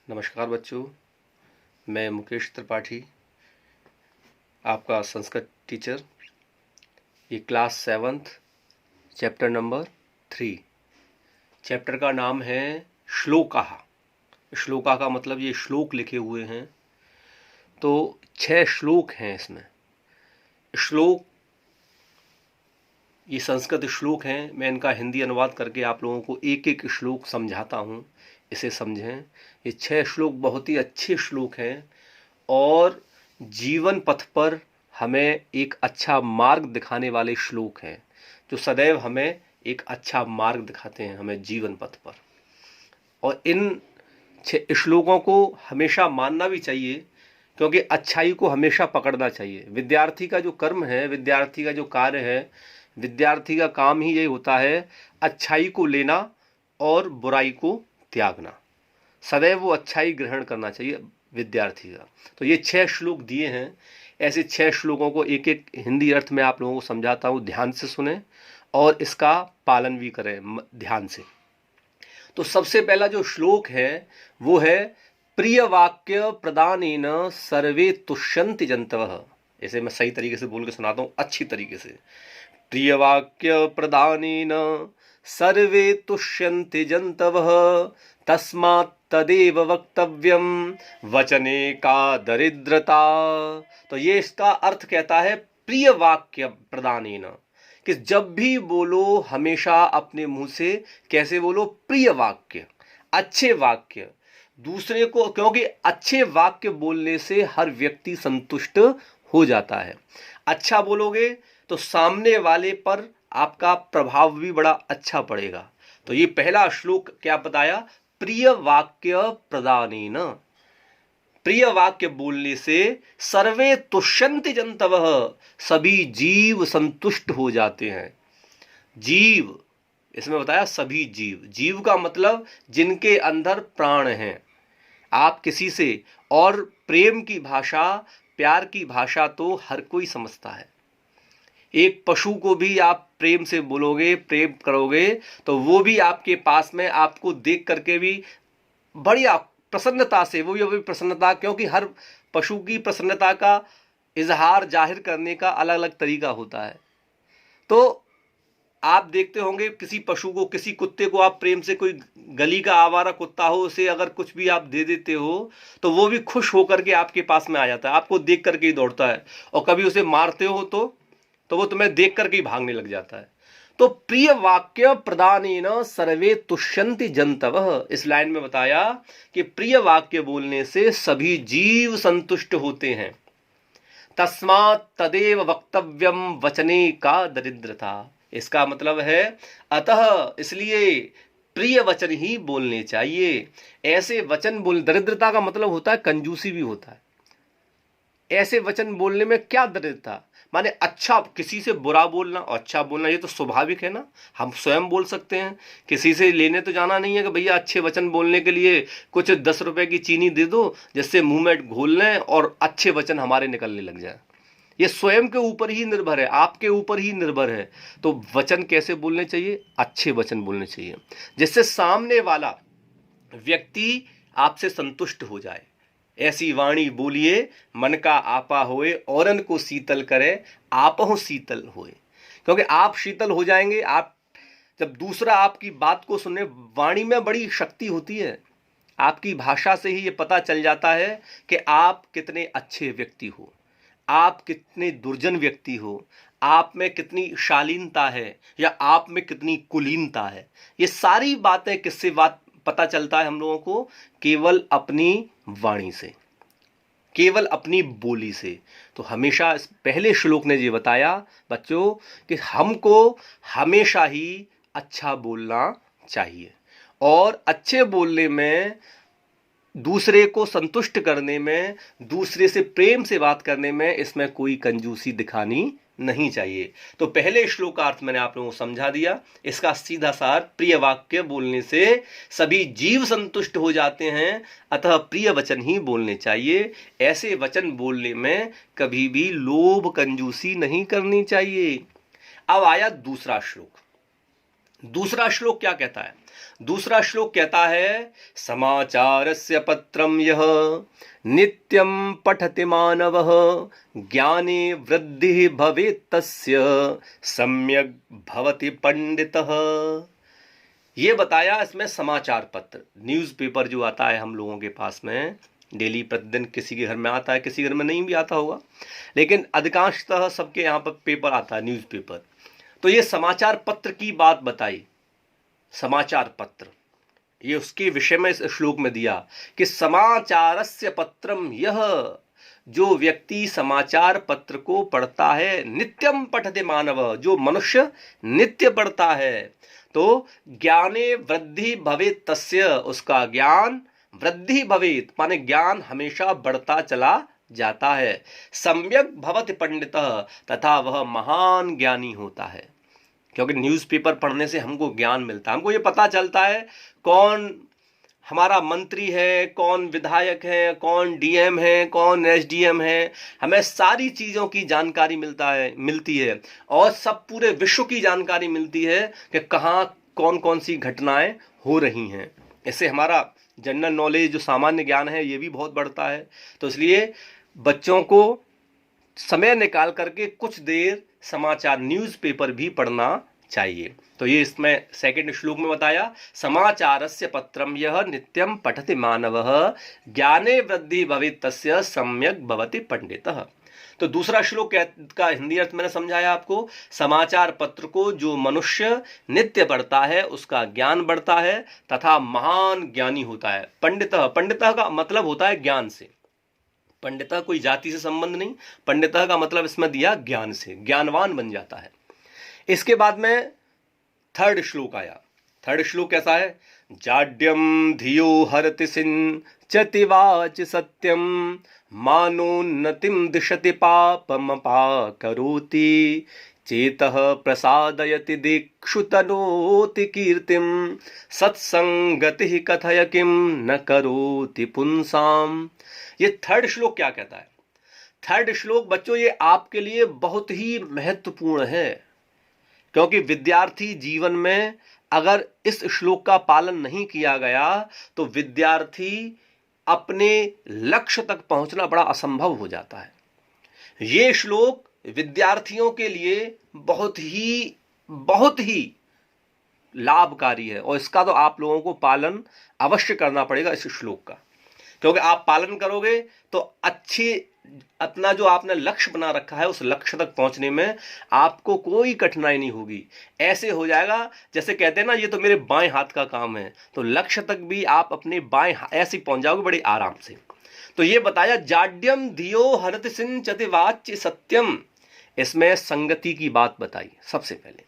नमस्कार बच्चों, मैं मुकेश त्रिपाठी, आपका संस्कृत टीचर। ये class 7th chapter number 3। Chapter का नाम है श्लोकाः। श्लोका का मतलब ये श्लोक लिखे हुए हैं, तो 6 श्लोक हैं इसमें। श्लोक ये संस्कृत श्लोक हैं, मैं इनका हिंदी अनुवाद करके आप लोगों को एक एक श्लोक समझाता हूँ, इसे समझें। ये 6 श्लोक बहुत ही अच्छे श्लोक हैं और जीवन पथ पर हमें एक अच्छा मार्ग दिखाने वाले श्लोक हैं, जो सदैव हमें एक अच्छा मार्ग दिखाते हैं हमें जीवन पथ पर। और इन 6 श्लोकों को हमेशा मानना भी चाहिए, क्योंकि अच्छाई को हमेशा पकड़ना चाहिए। विद्यार्थी का जो कर्म है, विद्यार्थी का जो कार्य है, विद्यार्थी का काम ही यही होता है, अच्छाई को लेना और बुराई को त्यागना। सदैव वो अच्छाई ग्रहण करना चाहिए विद्यार्थी का। तो ये 6 श्लोक दिए हैं। ऐसे 6 श्लोकों को एक एक हिंदी अर्थ में आप लोगों को समझाता हूँ, ध्यान से सुने और इसका पालन भी करें ध्यान से। तो सबसे पहला जो श्लोक है वो है प्रिय वाक्य प्रदानेन सर्वे तुष्यन्ति जन्तवः। इसे मैं सही तरीके से बोल के सुनाता हूँ, अच्छी तरीके से। प्रिय वाक्य प्रदानेन सर्वे तुष्यन्ति जन्तवः तस्मात् तदेव वक्तव्यम वचने का दरिद्रता। तो ये इसका अर्थ कहता है प्रिय वाक्य प्रदानेन, कि जब भी बोलो हमेशा अपने मुंह से कैसे बोलो, प्रिय वाक्य, अच्छे वाक्य दूसरे को, क्योंकि अच्छे वाक्य बोलने से हर व्यक्ति संतुष्ट हो जाता है। अच्छा बोलोगे तो सामने वाले पर आपका प्रभाव भी बड़ा अच्छा पड़ेगा। तो ये पहला श्लोक क्या बताया, प्रिय वाक्य प्रदानेन, प्रिय वाक्य बोलने से सर्वे तुष्यन्ति जन्तवः, सभी जीव संतुष्ट हो जाते हैं। जीव इसमें बताया सभी जीव, जीव का मतलब जिनके अंदर प्राण हैं। आप किसी से, और प्रेम की भाषा, प्यार की भाषा तो हर कोई समझता है। एक पशु को भी आप प्रेम से बोलोगे, प्रेम करोगे, तो वो भी आपके पास में आपको देख करके भी बढ़िया प्रसन्नता से, वो भी प्रसन्नता, क्योंकि हर पशु की प्रसन्नता का इजहार जाहिर करने का अलग अलग तरीका होता है। तो आप देखते होंगे किसी पशु को, किसी कुत्ते को आप प्रेम से, कोई गली का आवारा कुत्ता हो, उसे अगर कुछ भी आप दे देते हो तो वो भी खुश होकर के आपके पास में आ जाता है, आपको देख करके ही दौड़ता है। और कभी उसे मारते हो तो वो तुम्हें देख करके ही भागने लग जाता है। तो प्रिय वाक्य प्रदानेन सर्वे तुष्यन्ति जन्तवः, इस लाइन में बताया कि प्रिय वाक्य बोलने से सभी जीव संतुष्ट होते हैं। तस्मात् तदेव वक्तव्यम वचने का दरिद्रता, इसका मतलब है अतः, इसलिए प्रिय वचन ही बोलने चाहिए। ऐसे वचन बोल, दरिद्रता का मतलब होता है कंजूसी भी होता है। ऐसे वचन बोलने में क्या दरिद्रता, माने अच्छा किसी से बुरा बोलना और अच्छा बोलना, ये तो स्वाभाविक है ना, हम स्वयं बोल सकते हैं। किसी से लेने तो जाना नहीं है कि भैया अच्छे वचन बोलने के लिए कुछ 10 रुपए की चीनी दे दो, जिससे मुंह में घोल लें और अच्छे वचन हमारे निकलने लग जाए। ये स्वयं के ऊपर ही निर्भर है, आपके ऊपर ही निर्भर है। तो वचन कैसे बोलने चाहिए, अच्छे वचन बोलने चाहिए, जिससे सामने वाला व्यक्ति आपसे संतुष्ट हो जाए। ऐसी वाणी बोलिए मन का आपा होए, औरन को शीतल करे आपहु शीतल होए। क्योंकि आप शीतल हो जाएंगे, आप जब दूसरा आपकी बात को सुने, वाणी में बड़ी शक्ति होती है। आपकी भाषा से ही ये पता चल जाता है कि आप कितने अच्छे व्यक्ति हो, आप कितने दुर्जन व्यक्ति हो, आप में कितनी शालीनता है या आप में कितनी कुलीनता है। ये सारी बातें किससे बात पता चलता है हम लोगों को, केवल अपनी वाणी से, केवल अपनी बोली से। तो हमेशा इस पहले श्लोक ने ये बताया बच्चों कि हमको हमेशा ही अच्छा बोलना चाहिए, और अच्छे बोलने में, दूसरे को संतुष्ट करने में, दूसरे से प्रेम से बात करने में, इसमें कोई कंजूसी दिखानी नहीं चाहिए। तो पहले श्लोकार्थ मैंने आप लोगों को समझा दिया। इसका सीधा सार, प्रिय वाक्य बोलने से सभी जीव संतुष्ट हो जाते हैं, अतः प्रिय वचन ही बोलने चाहिए। ऐसे वचन बोलने में कभी भी लोभ कंजूसी नहीं करनी चाहिए। अब आया दूसरा श्लोक। दूसरा श्लोक क्या कहता है, दूसरा श्लोक कहता है समाचारस्य पत्रम यह नित्यं पठति मानवः ज्ञाने वृद्धि भवेत् तस्य सम्यक् भवति पंडितः। ये बताया इसमें समाचार पत्र, न्यूज़पेपर जो आता है हम लोगों के पास में डेली, प्रतिदिन किसी के घर में आता है, किसी घर में नहीं भी आता होगा, लेकिन अधिकांशतः सबके यहाँ पर पेपर आता है, न्यूज़पेपर। तो ये समाचार पत्र की बात बताई, समाचार पत्र, ये उसके विषय में इस श्लोक में दिया कि समाचारस्य पत्रम यह, जो व्यक्ति समाचार पत्र को पढ़ता है, नित्यम पठते मानव, जो मनुष्य नित्य पढ़ता है, तो ज्ञाने वृद्धि भवेत् तस्य, उसका ज्ञान वृद्धि भवेत् माने ज्ञान हमेशा बढ़ता चला जाता है। सम्यक भवति पंडितः, तथा वह महान ज्ञानी होता है। क्योंकि न्यूज़पेपर पढ़ने से हमको ज्ञान मिलता है, हमको ये पता चलता है कौन हमारा मंत्री है, कौन विधायक है, कौन डीएम है, कौन एसडीएम है, हमें सारी चीज़ों की जानकारी मिलती है और सब पूरे विश्व की जानकारी मिलती है कि कहाँ कौन कौन सी घटनाएं हो रही हैं। इससे हमारा जनरल नॉलेज, जो सामान्य ज्ञान है, ये भी बहुत बढ़ता है। तो इसलिए बच्चों को समय निकाल करके कुछ देर समाचार न्यूज़पेपर भी पढ़ना चाहिए। तो ये इसमें सेकंड श्लोक में बताया, समाचारस्य पत्रम यह नित्यम पठति मानवः ज्ञाने वृद्धि भवेत् तस्य सम्यक भवति पंडितः। तो दूसरा श्लोक का हिंदी अर्थ मैंने समझाया आपको, समाचार पत्र को जो मनुष्य नित्य पढ़ता है उसका ज्ञान बढ़ता है तथा महान ज्ञानी होता है। पंडितः, पंडितः का मतलब होता है ज्ञान से, पंडितः कोई जाति से संबंध नहीं, पंडितः का मतलब इसमें दिया ज्ञान से, ज्ञानवान बन जाता है। इसके बाद में थर्ड श्लोक आया। थर्ड श्लोक कैसा है, जाड्यम धियो हरति सिंचति वाच सत्यम मानोन्नतिम दिशति पापमपाकरोति चेतः प्रसादयति दिक्षु तनोति कीर्तिम सत्संगति कथय किम न करोति पुंसाम। ये थर्ड श्लोक क्या कहता है? थर्ड श्लोक बच्चों ये आपके लिए बहुत ही महत्वपूर्ण है, क्योंकि विद्यार्थी जीवन में अगर इस श्लोक का पालन नहीं किया गया तो विद्यार्थी अपने लक्ष्य तक पहुंचना बड़ा असंभव हो जाता है। ये श्लोक विद्यार्थियों के लिए बहुत ही लाभकारी है और इसका तो आप लोगों को पालन अवश्य करना पड़ेगा इस श्लोक का, क्योंकि आप पालन करोगे तो अपना जो आपने लक्ष्य बना रखा है उस लक्ष्य तक पहुंचने में आपको कोई कठिनाई नहीं होगी। ऐसे हो जाएगा जैसे कहते हैं ना, ये तो मेरे बाएं हाथ का काम है, तो लक्ष्य तक भी आप अपने बाएं ऐसे पहुंच जाओगे बड़े आराम से। तो ये बताया, जाड्यम धियो हरति सिंचति वाच्य सत्यम, इसमें संगति की बात बताई। सबसे पहले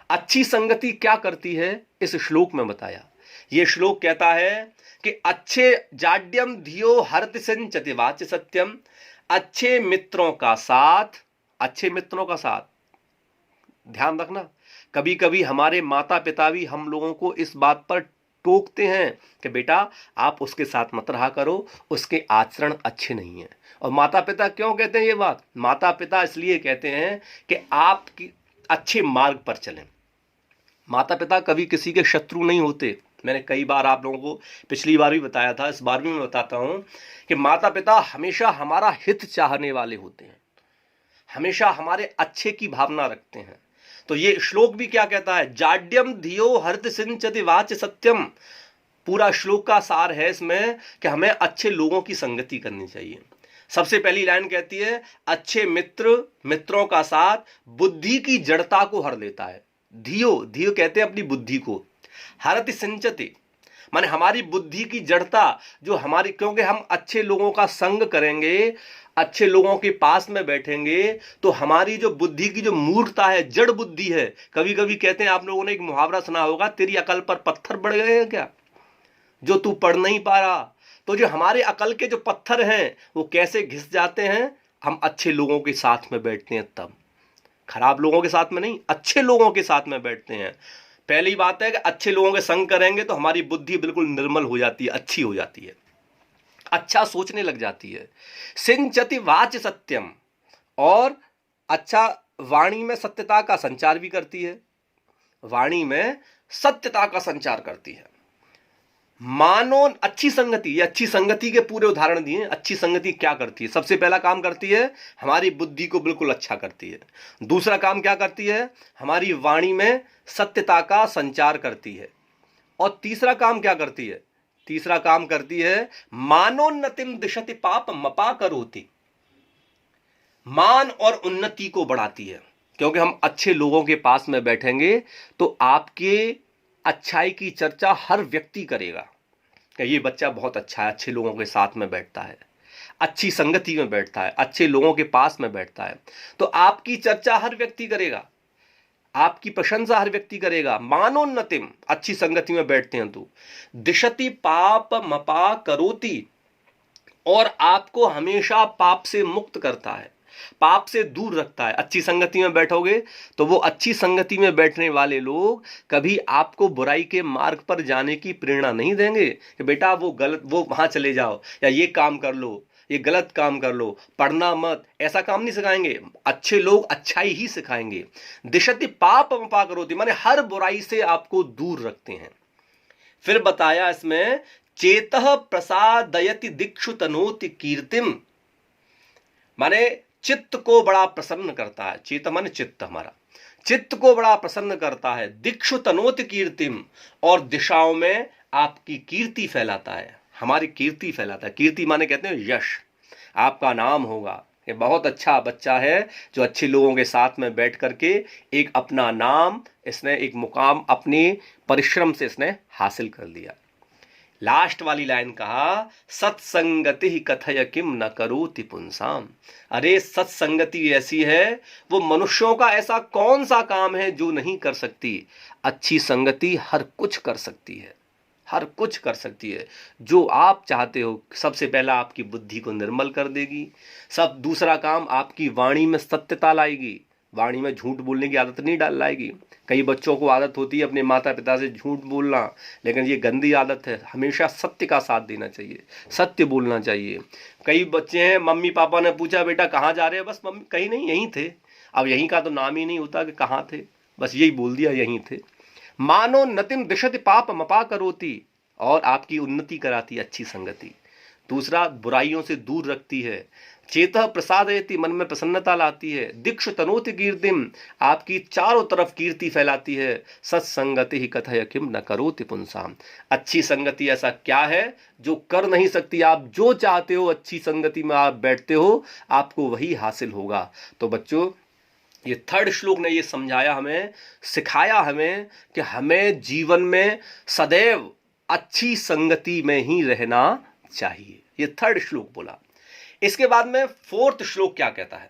अच्छी संगति क्या करती है इस श्लोक में बताया। ये श्लोक कहता है कि अच्छे, जाड्यम धियो हरति सिंचति वाच्य सत्यम, अच्छे मित्रों का साथ, अच्छे मित्रों का साथ। ध्यान रखना, कभी कभी हमारे माता पिता भी हम लोगों को इस बात पर टोकते हैं कि बेटा आप उसके साथ मत रहा करो, उसके आचरण अच्छे नहीं हैं। और माता पिता क्यों कहते हैं ये बात? माता पिता इसलिए कहते हैं कि आप अच्छे मार्ग पर चलें। माता पिता कभी किसी के शत्रु नहीं होते। मैंने कई बार आप लोगों को पिछली बार भी बताया था, इस बार भी मैं बताता हूं कि माता पिता हमेशा हमारा हित चाहने वाले होते हैं, हमेशा हमारे अच्छे की भावना रखते हैं। तो ये श्लोक भी क्या कहता है, जाड्यम धियो हरति सिंचति वाच्य सत्यम। पूरा श्लोक का सार है इसमें कि हमें अच्छे लोगों की संगति करनी चाहिए। सबसे पहली लाइन कहती है, अच्छे मित्रों का साथ बुद्धि की जड़ता को हर लेता है। धियो कहते हैं अपनी बुद्धि को, हरति सिंचति माने हमारी बुद्धि की जड़ता जो हमारी, क्योंकि हम अच्छे लोगों का संग करेंगे, अच्छे लोगों के पास में बैठेंगे तो हमारी जो बुद्धि की जो मूर्खता है, जड़ बुद्धि है। कभी कभी कहते हैं, आप लोगों ने एक मुहावरा सुना होगा, तेरी अकल पर पत्थर बढ़ गए हैं क्या, जो तू पढ़ नहीं पा रहा। तो जो हमारे अकल के जो पत्थर हैं वो कैसे घिस जाते हैं, हम अच्छे लोगों के साथ में बैठते हैं तब, खराब लोगों के साथ में नहीं, अच्छे लोगों के साथ में बैठते हैं। पहली बात है कि अच्छे लोगों के संग करेंगे तो हमारी बुद्धि बिल्कुल निर्मल हो जाती है, अच्छी हो जाती है, अच्छा सोचने लग जाती है। सिंचति वाच सत्यम, और अच्छा वाणी में सत्यता का संचार भी करती है। वाणी में सत्यता का संचार करती है। मानो अच्छी संगति, ये अच्छी संगति के पूरे उदाहरण दिए। अच्छी संगति क्या करती है? सबसे पहला काम करती है, हमारी बुद्धि को बिल्कुल अच्छा करती है। दूसरा काम क्या करती है? हमारी वाणी में सत्यता का संचार करती है। और तीसरा काम क्या करती है? तीसरा काम करती है, मानोन्नतिम दिशति पाप मपा करोति, मान और उन्नति को बढ़ाती है। क्योंकि हम अच्छे लोगों के पास में बैठेंगे तो आपके अच्छाई की चर्चा हर व्यक्ति करेगा कि ये बच्चा बहुत अच्छा है, अच्छे लोगों के साथ में बैठता है, अच्छी संगति में बैठता है, अच्छे लोगों के पास में बैठता है, तो आपकी चर्चा हर व्यक्ति करेगा, आपकी प्रशंसा हर व्यक्ति करेगा। मानोन्नतिम, अच्छी संगति में बैठते हैं तो दिशति पाप मपा करोति, और आपको हमेशा पाप से मुक्त करता है, पाप से दूर रखता है। अच्छी संगति में बैठोगे तो वो अच्छी संगति में बैठने वाले लोग कभी आपको बुराई के मार्ग पर जाने की प्रेरणा नहीं देंगे कि बेटा वो गलत, वो वहां चले जाओ, या ये काम कर लो, ये गलत काम कर लो, पढ़ना मत, ऐसा काम नहीं सिखाएंगे। अच्छे लोग अच्छाई ही सिखाएंगे। दिशति पाप मपा करोति, माने हर बुराई से आपको दूर रखते हैं। फिर बताया इसमें, चेतः प्रसादयति दिक्षु तनोति कीर्तिम, माने चित्त को बड़ा प्रसन्न करता है। चेत माने चित्त, हमारा चित्त को बड़ा प्रसन्न करता है। दिक्षु तनोति कीर्तिम, और दिशाओं में आपकी कीर्ति फैलाता है, हमारी कीर्ति फैलाता है। कीर्ति माने कहते हैं यश, आपका नाम होगा, ये बहुत अच्छा बच्चा है जो अच्छे लोगों के साथ में बैठ करके एक अपना नाम, इसने एक मुकाम अपने परिश्रम से इसने हासिल कर लिया। लास्ट वाली लाइन कहा, सत्संगति ही कथय किम न करोति पुंसाम। अरे सत्संगति ऐसी है, वो मनुष्यों का ऐसा कौन सा काम है जो नहीं कर सकती? अच्छी संगति हर कुछ कर सकती है, हर कुछ कर सकती है। जो आप चाहते हो, सबसे पहला आपकी बुद्धि को निर्मल कर देगी, सब दूसरा काम आपकी वाणी में सत्यता लाएगी, वाणी में झूठ बोलने की आदत नहीं डाल लाएगी। कई बच्चों को आदत होती है अपने माता पिता से झूठ बोलना, लेकिन ये गंदी आदत है। हमेशा सत्य का साथ देना चाहिए, सत्य बोलना चाहिए। कई बच्चे हैं, मम्मी पापा ने पूछा बेटा कहाँ जा रहे हैं, बस मम्मी कहीं नहीं, यहीं थे। अब यहीं का तो नाम ही नहीं होता कि कहाँ थे, बस यही बोल दिया यहीं थे। मानो नतिम दिशति पाप मपा करोति, और आपकी उन्नति कराती अच्छी संगति। दूसरा, बुराइयों से दूर रखती है। चेतः प्रसादयति, मन में प्रसन्नता लाती है। दिक्षु तनोति कीर्तिम, आपकी चारों तरफ कीर्ति फैलाती है। सत्संगति ही कथय किम न करोति पुंसाम, अच्छी संगति ऐसा क्या है जो कर नहीं सकती? आप जो चाहते हो, अच्छी संगति में आप बैठते हो, आपको वही हासिल होगा। तो बच्चों, ये थर्ड श्लोक ने ये समझाया हमें, सिखाया हमें कि हमें जीवन में सदैव अच्छी संगति में ही रहना चाहिए। ये थर्ड श्लोक बोला। इसके बाद में फोर्थ श्लोक क्या कहता है?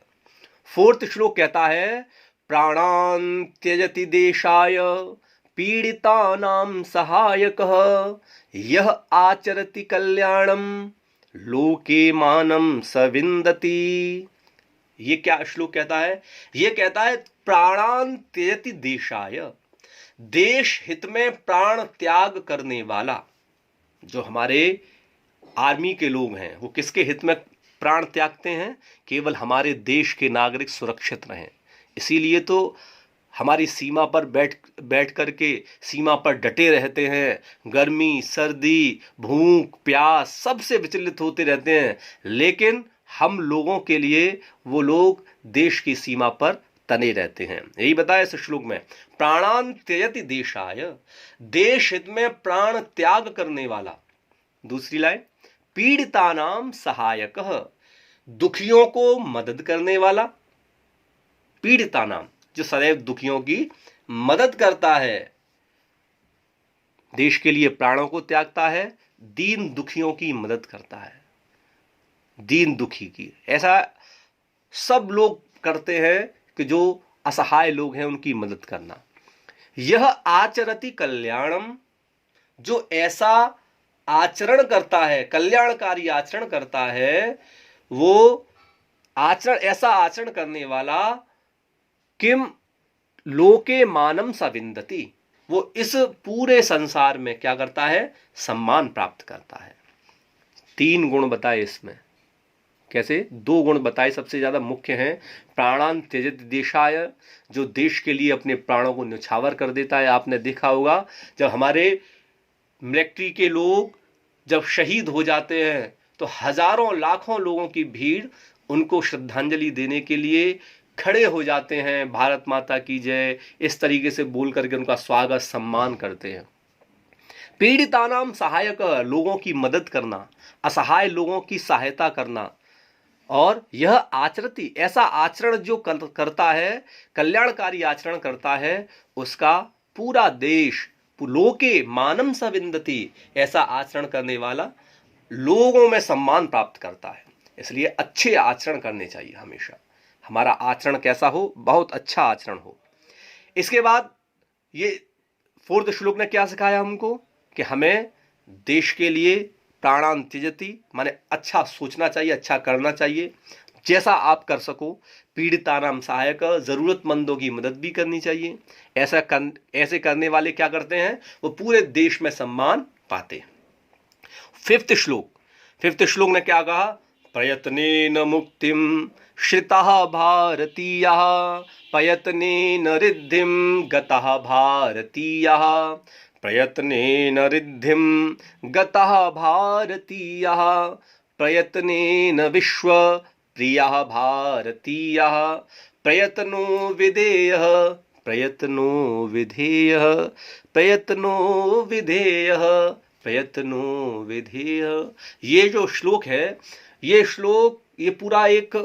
फोर्थ श्लोक कहता है, प्राणान त्यजति देशाय पीड़ितानां सहायकः यह आचरति कल्याणम लोके मानम सविंदति। ये क्या श्लोक कहता है? ये कहता है, प्राणान त्यजति देशाय, देश हित में प्राण त्याग करने वाला। जो हमारे आर्मी के लोग हैं, वो किसके हित में प्राण त्यागते हैं? केवल हमारे देश के नागरिक सुरक्षित रहें। इसीलिए तो हमारी सीमा पर बैठ करके सीमा पर डटे रहते हैं। गर्मी, सर्दी, भूख, प्यास सबसे विचलित होते रहते हैं, लेकिन हम लोगों के लिए वो लोग देश की सीमा पर तने रहते हैं। यही बताया इस श्लोक में, प्राणान त्यजति देशाय, देश हित में प्राण त्याग करने वाला। दूसरी लाइन, पीड़ितानां सहायकः, दुखियों को मदद करने वाला। पीड़ितानां, जो सदैव दुखियों की मदद करता है, देश के लिए प्राणों को त्यागता है, दीन दुखियों की मदद करता है, दीन दुखी की। ऐसा सब लोग करते हैं कि जो असहाय लोग हैं उनकी मदद करना। यह आचरति कल्याणम, जो ऐसा आचरण करता है, कल्याणकारी आचरण करता है, वो आचरण, ऐसा आचरण करने वाला, किम लोके मानम सविंदति, वो इस पूरे संसार में क्या करता है? सम्मान प्राप्त करता है। तीन गुण बताए इसमें, कैसे? 2 गुण बताए सबसे ज्यादा मुख्य हैं। प्राणान त्यजति देशाय, जो देश के लिए अपने प्राणों को न्यौछावर कर देता है। आपने देखा होगा जब हमारे मिलिट्री के लोग जब शहीद हो जाते हैं तो हजारों लाखों लोगों की भीड़ उनको श्रद्धांजलि देने के लिए खड़े हो जाते हैं। भारत माता की जय इस तरीके से बोल करके उनका स्वागत सम्मान करते हैं। पीड़ितानाम सहायक, लोगों की मदद करना, असहाय लोगों की सहायता करना। और यह आचरति, ऐसा आचरण जो करता है, कल्याणकारी आचरण करता है, उसका पूरा देश लोके मानम स विंदति, ऐसा आचरण करने वाला लोगों में सम्मान प्राप्त करता है। इसलिए अच्छे आचरण करने चाहिए हमेशा। हमारा आचरण कैसा हो? बहुत अच्छा आचरण हो। इसके बाद ये 4th श्लोक ने क्या सिखाया हमको कि हमें देश के लिए प्राणान त्यजति, माने अच्छा सोचना चाहिए, अच्छा करना चाहिए, जैसा आप कर सको। पीड़ितानाम सहायक, जरूरतमंदों की मदद भी करनी चाहिए। ऐसे करने वाले क्या करते हैं? वो पूरे देश में सम्मान पाते हैं। 5th श्लोक ने क्या कहा? प्रयत्नेन मुक्तिम श्रितः भारतीयः, प्रयत्नेन रिद्धिं गतः भारतीयः, प्रयत्नेन रिद्धिं गतः भारतीयः, प्रयत्नेन विश्व प्रियः भारतीयः, प्रयत्नो विधेयः, प्रयत्नो विधेयः, प्रयत्नो विधेयः, प्रयत्नो विधेयः। ये जो श्लोक है, ये श्लोक ये पूरा एक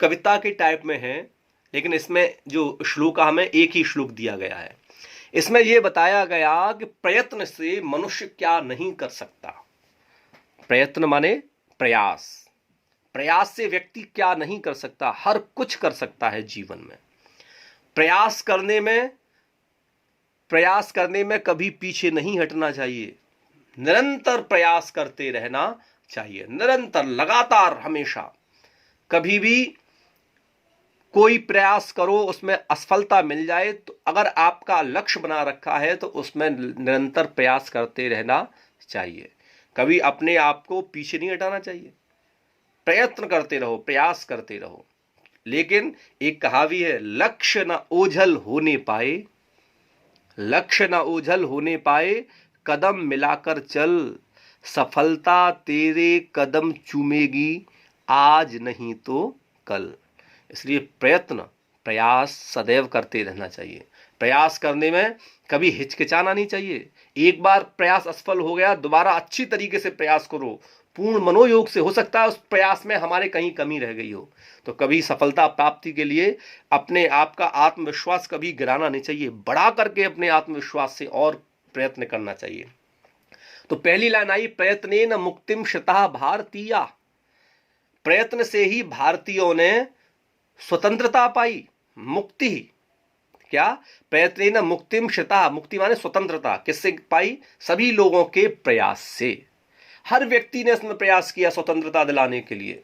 कविता के टाइप में है, लेकिन इसमें जो श्लोक हमें एक ही श्लोक दिया गया है। इसमें यह बताया गया कि प्रयत्न से मनुष्य क्या नहीं कर सकता। प्रयत्न माने प्रयास, प्रयास से व्यक्ति क्या नहीं कर सकता? हर कुछ कर सकता है जीवन में। प्रयास करने में कभी पीछे नहीं हटना चाहिए, निरंतर प्रयास करते रहना चाहिए, निरंतर, लगातार, हमेशा। कभी भी कोई प्रयास करो, उसमें असफलता मिल जाए तो अगर आपका लक्ष्य बना रखा है तो उसमें निरंतर प्रयास करते रहना चाहिए। कभी अपने आप को पीछे नहीं हटाना चाहिए, प्रयत्न करते रहो, प्रयास करते रहो। लेकिन एक कहावत है, लक्ष्य न ओझल होने पाए, लक्ष्य न ओझल होने पाए, कदम मिलाकर चल, सफलता तेरे कदम चूमेगी, आज नहीं तो कल। इसलिए प्रयास सदैव करते रहना चाहिए। प्रयास करने में कभी हिचकिचाना नहीं चाहिए। एक बार प्रयास असफल हो गया, दोबारा अच्छी तरीके से प्रयास करो, पूर्ण मनोयोग से। हो सकता है उस प्रयास में हमारे कहीं कमी रह गई हो, तो कभी सफलता प्राप्ति के लिए अपने आप का आत्मविश्वास कभी गिराना नहीं चाहिए, बढ़ा करके अपने आत्मविश्वास से और प्रयत्न करना चाहिए। तो पहली लाइन आई, प्रयत्नेन मुक्तिम श्रितः भारतीया, प्रयत्न से ही भारतीयों ने स्वतंत्रता पाई, मुक्ति। क्या? प्रयत्नेन मुक्तिम श्रितः, मुक्ति माने स्वतंत्रता। किससे पाई? सभी लोगों के प्रयास से। हर व्यक्ति ने इसमें प्रयास किया स्वतंत्रता दिलाने के लिए।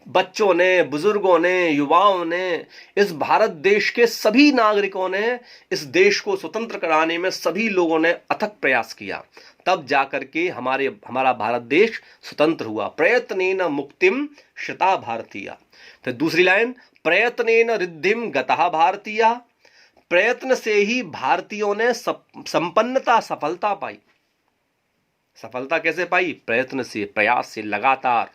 बच्चों ने, बुजुर्गों ने, युवाओं ने, इस भारत देश के सभी नागरिकों ने इस देश को स्वतंत्र कराने में सभी लोगों ने अथक प्रयास किया, तब जाकर के हमारा भारत देश स्वतंत्र हुआ। प्रयत्नेन मुक्तिम श्रितः भारतीया। फिर दूसरी लाइन, प्रयत्नेन रिद्धिम गतः भारतीया, प्रयत्न से ही भारतीयों ने संपन्नता, सफलता पाई। सफलता कैसे पाई? प्रयत्न से, प्रयास से। लगातार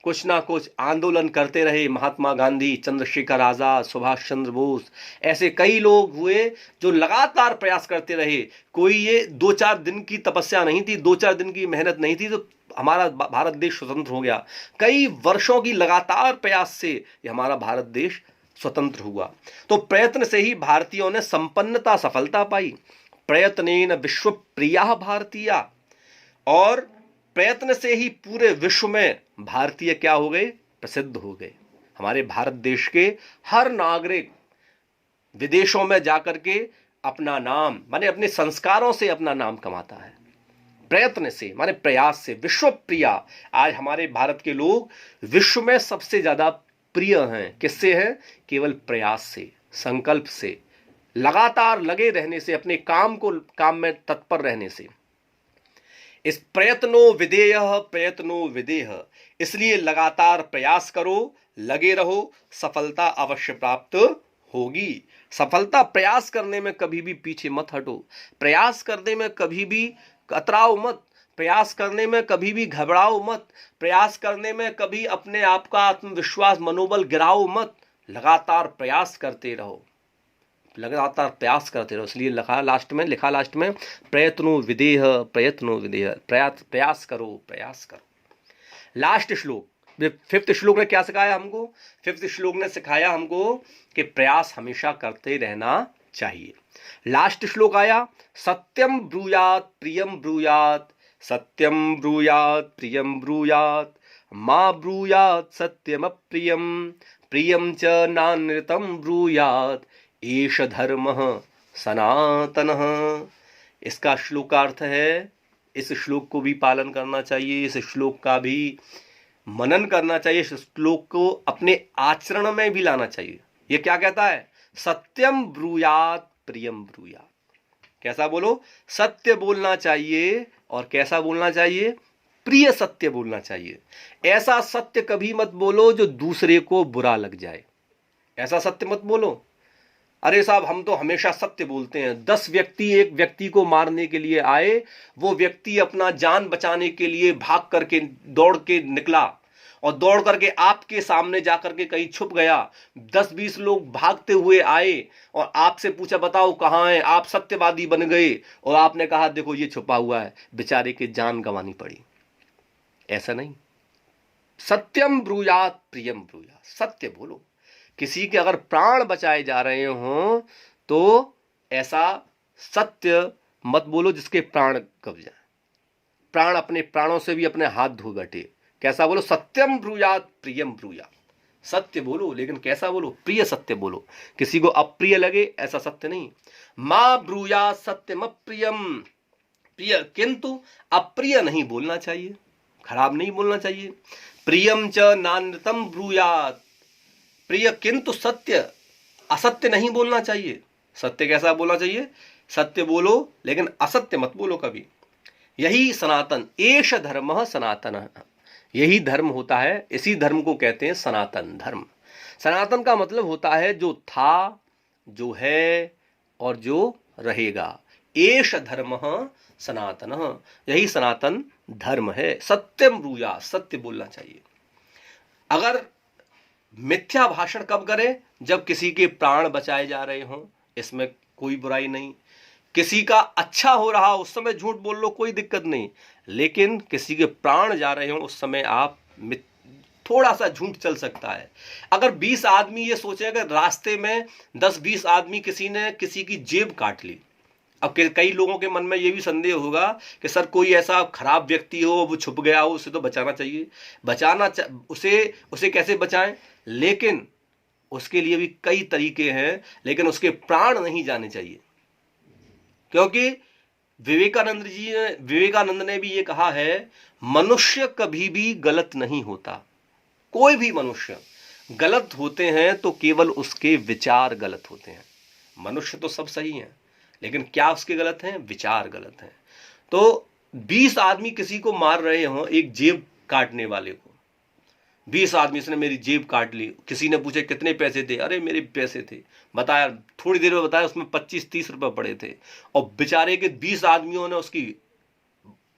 कुछ ना कुछ आंदोलन करते रहे। महात्मा गांधी, चंद्रशेखर आजाद, सुभाष चंद्र बोस, ऐसे कई लोग हुए जो लगातार प्रयास करते रहे। कोई ये 2-4 दिन की तपस्या नहीं थी, 2-4 दिन की मेहनत नहीं थी तो हमारा भारत देश स्वतंत्र हो गया। कई वर्षों की लगातार प्रयास से ये हमारा भारत देश स्वतंत्र हुआ। तो प्रयत्न से ही भारतीयों ने संपन्नता, सफलता पाई। प्रयत्नेन विश्व प्रिया भारतीया, और प्रयत्न से ही पूरे विश्व में भारतीय क्या हो गए? प्रसिद्ध हो गए। हमारे भारत देश के हर नागरिक विदेशों में जाकर के अपना नाम, माने अपने संस्कारों से अपना नाम कमाता है। प्रयत्न से माने प्रयास से। विश्व प्रिया, आज हमारे भारत के लोग विश्व में सबसे ज्यादा प्रिय हैं। किससे हैं? केवल प्रयास से, संकल्प से, लगातार लगे रहने से, अपने काम में तत्पर रहने से। इस प्रयत्नो विदेह, इसलिए लगातार प्रयास करो, लगे रहो, सफलता अवश्य प्राप्त होगी। सफलता, प्रयास करने में कभी भी पीछे मत हटो, प्रयास करने में कभी भी कतराओ मत, प्रयास करने में कभी भी घबराओ मत, प्रयास करने में कभी अपने आप का आत्मविश्वास मनोबल गिराओ मत। लगातार प्रयास करते रहो, लगातार प्रयास करते रहो। इसलिए लिखा लास्ट में प्रयत्नो विदेह, प्रयत्नो विदेह, प्रयास करो, प्रयास करो। लास्ट श्लोक, फिफ्थ श्लोक ने क्या सिखाया हमको? फिफ्थ श्लोक ने सिखाया हमको कि प्रयास हमेशा करते रहना चाहिए। लास्ट श्लोक आया, सत्यम ब्रूयात प्रियम ब्रूयात, सत्यम ब्रूयात प्रियम ब्रूयात, मां ब्रूयात सत्यम प्रियम, प्रियम च नानृतम ब्रूयात, एष धर्मः सनातनः। इसका श्लोकार्थ है, इस श्लोक को भी पालन करना चाहिए, इस श्लोक का भी मनन करना चाहिए, इस श्लोक को अपने आचरण में भी लाना चाहिए। ये क्या कहता है? सत्यम ब्रूयात प्रियम ब्रूयात। कैसा बोलो? सत्य बोलना चाहिए, और कैसा बोलना चाहिए? प्रिय सत्य बोलना चाहिए। ऐसा सत्य कभी मत बोलो जो दूसरे को बुरा लग जाए, ऐसा सत्य मत बोलो। अरे साहब, हम तो हमेशा सत्य बोलते हैं। 10 व्यक्ति एक व्यक्ति को मारने के लिए आए, वो व्यक्ति अपना जान बचाने के लिए भाग करके दौड़ के निकला, और दौड़ करके आपके सामने जाकर के कहीं छुप गया। 10-20 लोग भागते हुए आए और आपसे पूछा, बताओ कहाँ है? आप सत्यवादी बन गए और आपने कहा देखो ये छुपा हुआ है, बेचारे की जान गंवानी पड़ी। ऐसा नहीं। सत्यम ब्रूयात प्रियम ब्रूयात, सत्य बोलो। किसी के अगर प्राण बचाए जा रहे हों तो ऐसा सत्य मत बोलो जिसके प्राण कब जाए। प्राण, अपने प्राणों से भी अपने हाथ धो बैठे। कैसा बोलो? सत्यम ब्रूयात प्रियम ब्रूयात, सत्य बोलो, लेकिन कैसा बोलो? प्रिय सत्य बोलो। किसी को अप्रिय लगे ऐसा सत्य नहीं। मां ब्रूयात सत्यम अप्रियम, प्रिय किंतु अप्रिय नहीं बोलना चाहिए, खराब नहीं बोलना चाहिए। प्रियम च नानृतम ब्रूयात, प्रिय किंतु सत्य, असत्य नहीं बोलना चाहिए। सत्य कैसा बोलना चाहिए? सत्य बोलो, लेकिन असत्य मत बोलो कभी। यही सनातन, एष धर्मः सनातनः, यही धर्म होता है। इसी धर्म को कहते हैं सनातन धर्म। सनातन का मतलब होता है जो था, जो है और जो रहेगा। एष धर्मः सनातनः, यही सनातन धर्म है। सत्यम ब्रूयात, सत्य बोलना चाहिए। अगर मिथ्या भाषण कब करें? जब किसी के प्राण बचाए जा रहे हों, इसमें कोई बुराई नहीं। किसी का अच्छा हो रहा उस समय झूठ बोल लो, कोई दिक्कत नहीं। लेकिन किसी के प्राण जा रहे हो उस समय आप थोड़ा सा झूठ चल सकता है। अगर 20 आदमी ये सोचे, अगर रास्ते में 10-20 आदमी किसी ने किसी की जेब काट ली, अब कई लोगों के मन में ये भी संदेह होगा कि सर कोई ऐसा खराब व्यक्ति हो, वो छुप गया हो, उसे तो बचाना चाहिए। उसे कैसे बचाएं? लेकिन उसके लिए भी कई तरीके हैं, लेकिन उसके प्राण नहीं जाने चाहिए। क्योंकि विवेकानंद ने भी ये कहा है, मनुष्य कभी भी गलत नहीं होता। कोई भी मनुष्य गलत होते हैं तो केवल उसके विचार गलत होते हैं। मनुष्य तो सब सही हैं, लेकिन क्या उसके गलत हैं? विचार गलत हैं। तो 20 आदमी किसी को मार रहे हों, एक जेब काटने वाले को, 20 आदमी, इसने मेरी जेब काट ली। किसी ने पूछे कितने पैसे थे? अरे मेरे पैसे थे, बताया, थोड़ी देर में बताया उसमें 25-30 रुपए पड़े थे। और बेचारे के 20 आदमियों ने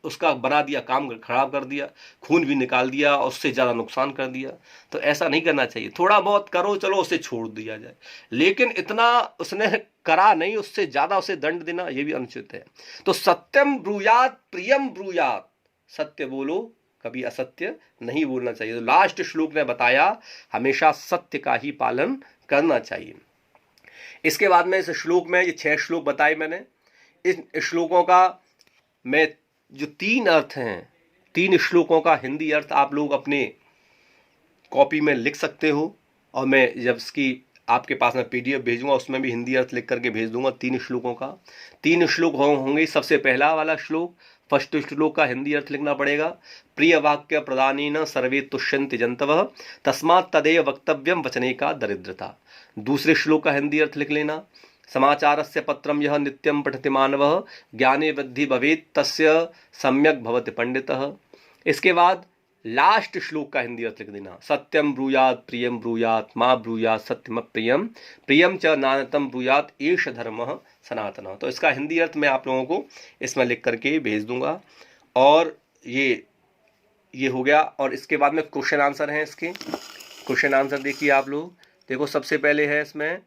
उसका बना दिया, काम खराब कर दिया, खून भी निकाल दिया और उससे ज़्यादा नुकसान कर दिया। तो ऐसा नहीं करना चाहिए। थोड़ा बहुत करो, चलो उसे छोड़ दिया जाए, लेकिन इतना उसने करा नहीं, उससे ज़्यादा उसे दंड देना ये भी अनुचित है। तो सत्यम ब्रूयात प्रियम ब्रूयात, सत्य बोलो, कभी असत्य नहीं बोलना चाहिए। तो लास्ट श्लोक ने बताया हमेशा सत्य का ही पालन करना चाहिए। इसके बाद में इस श्लोक में, ये 6 श्लोक बताए मैंने, इन श्लोकों का मैं जो 3 अर्थ हैं, 3 श्लोकों का हिंदी अर्थ आप लोग अपने कॉपी में लिख सकते हो, और मैं जब इसकी आपके पास में PDF भेजूंगा उसमें भी हिंदी अर्थ लिख करके भेज दूंगा 3 श्लोकों का। 3 श्लोक होंगे। सबसे पहला वाला श्लोक, फर्स्ट श्लोक का हिंदी अर्थ लिखना पड़ेगा, प्रिय वाक्य प्रदानेन सर्वे तुष्यन्ति जंतवः तस्मात् तदेव वक्तव्यम वचने का दरिद्रता। दूसरे श्लोक का हिंदी अर्थ लिख लेना, समाचारस्य पत्रम यह नित्यं पठति मानवः ज्ञाने वृद्धि भवेत् तस्य सम्यक भवति पंडितः। इसके बाद लास्ट श्लोक का हिंदी अर्थ लिख देना। सत्यम ब्रूयात प्रियम ब्रूयात माँ ब्रूयात सत्यम प्रियम प्रियम च नानतम ब्रूयात एष धर्मः सनातन। तो इसका हिंदी अर्थ मैं आप लोगों को इसमें लिख करके भेज दूंगा। और ये हो गया। और इसके बाद में क्वेश्चन आंसर हैं। इसके क्वेश्चन आंसर देखिए आप लोग। देखो सबसे पहले है इसमें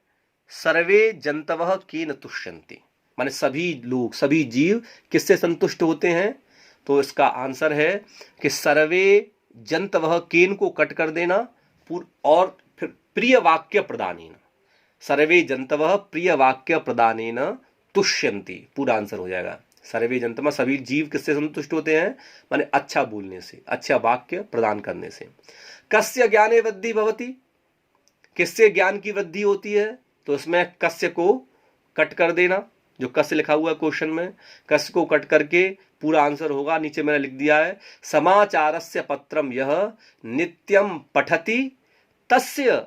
सर्वे जंतवः केन तुष्यन्ति, माने सभी लोग सभी जीव किससे संतुष्ट होते हैं। तो इसका आंसर है कि सर्वे जंतवः केन को कट कर देना और फिर प्रिय वाक्य प्रदानेन, सर्वे जंतवः प्रिय वाक्य प्रदानेन तुष्यन्ति, पूरा आंसर हो जाएगा। सर्वे जंतवः सभी जीव किससे संतुष्ट होते हैं, माने अच्छा बोलने से, अच्छा वाक्य प्रदान करने से। कस्य ज्ञाने वृद्धि भवति, किससे ज्ञान की वृद्धि होती है। तो इसमें कस्य को कट कर देना, जो कस्य लिखा हुआ है क्वेश्चन में, कस्य को कट करके पूरा आंसर होगा। नीचे मैंने लिख दिया है समाचारस्य पत्रम यह नित्यम पठति तस्य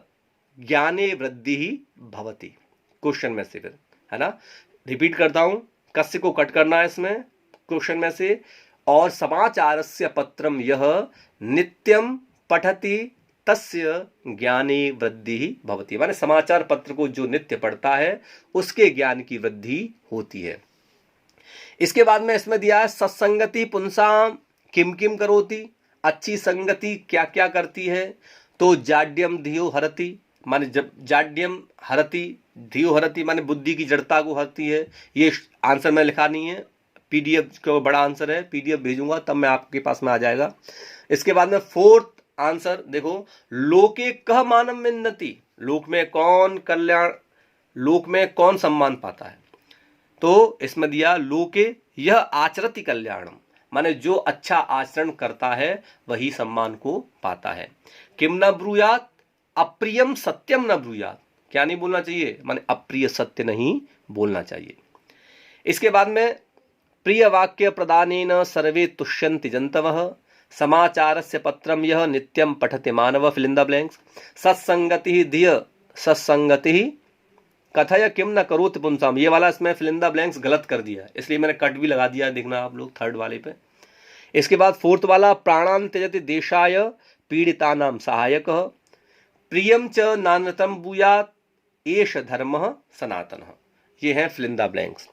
ज्ञाने वृद्धि ही भवति, क्वेश्चन में से फिर, है ना। रिपीट करता हूं, कस्य को कट करना है इसमें क्वेश्चन में से, और समाचारस्य पत्रम यह नित्यम पठति तस्य ज्ञाने वृद्धि ही भवति, माने समाचार पत्र को जो नित्य पढ़ता है उसके ज्ञान की वृद्धि होती है। इसके बाद में इसमें दिया है सत्संगति पुंसाम किम किम करोति, अच्छी संगति क्या क्या करती है। तो जाड्यम धियो हरति, माने जब जाड्यम हरति, धियो हरति माने बुद्धि की जड़ता को हरती है। ये आंसर में लिखा नहीं है, पीडीएफ का बड़ा आंसर है, पीडीएफ भेजूंगा तब मैं आपके पास में आ जाएगा। इसके बाद में फोर्थ आंसर देखो, लोके कह मानव मिन्नति, लोक में कौन कल्याण, लोक में कौन सम्मान पाता है। तो इसमें दिया लोके यह आचरति कल्याणम, माने जो अच्छा आचरण करता है वही सम्मान को पाता है। किम न ब्रूयात, अप्रियम सत्यम न ब्रूयात, क्या नहीं बोलना चाहिए, माने अप्रिय सत्य नहीं बोलना चाहिए। इसके बाद में प्रिय वाक्य प्रदानेन सर्वे तुष्यन्ति जंतवः, समाचारस्य पत्रम यह नित्यम पठति मानव, फिल इन द ब्लैंक्स। सत्संगति धिय सत्संगति कथय किम न करोति पुंसाम, ये वाला इसमें फिल इन द ब्लैंक्स गलत कर दिया, इसलिए मैंने कट भी लगा दिया, देखना आप लोग थर्ड वाले पे। इसके बाद फोर्थ वाला प्राणान त्यजति देशाय पीड़ितानां सहायकः, प्रियम च नान्यतम भूयात् एष धर्मः सनातनः। ये है फिल इन द ब्लैंक्स।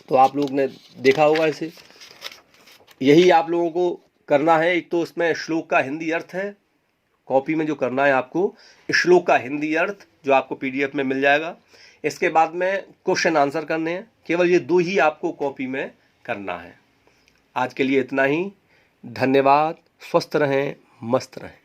तो आप लोग ने देखा होगा इसे, यही आप लोगों को करना है। एक तो इसमें श्लोक का हिंदी अर्थ है, कॉपी में जो करना है आपको श्लोक का हिंदी अर्थ जो आपको पीडीएफ में मिल जाएगा। इसके बाद में क्वेश्चन आंसर करने हैं, केवल ये दो ही आपको कॉपी में करना है। आज के लिए इतना ही, धन्यवाद, स्वस्थ रहें, मस्त रहें।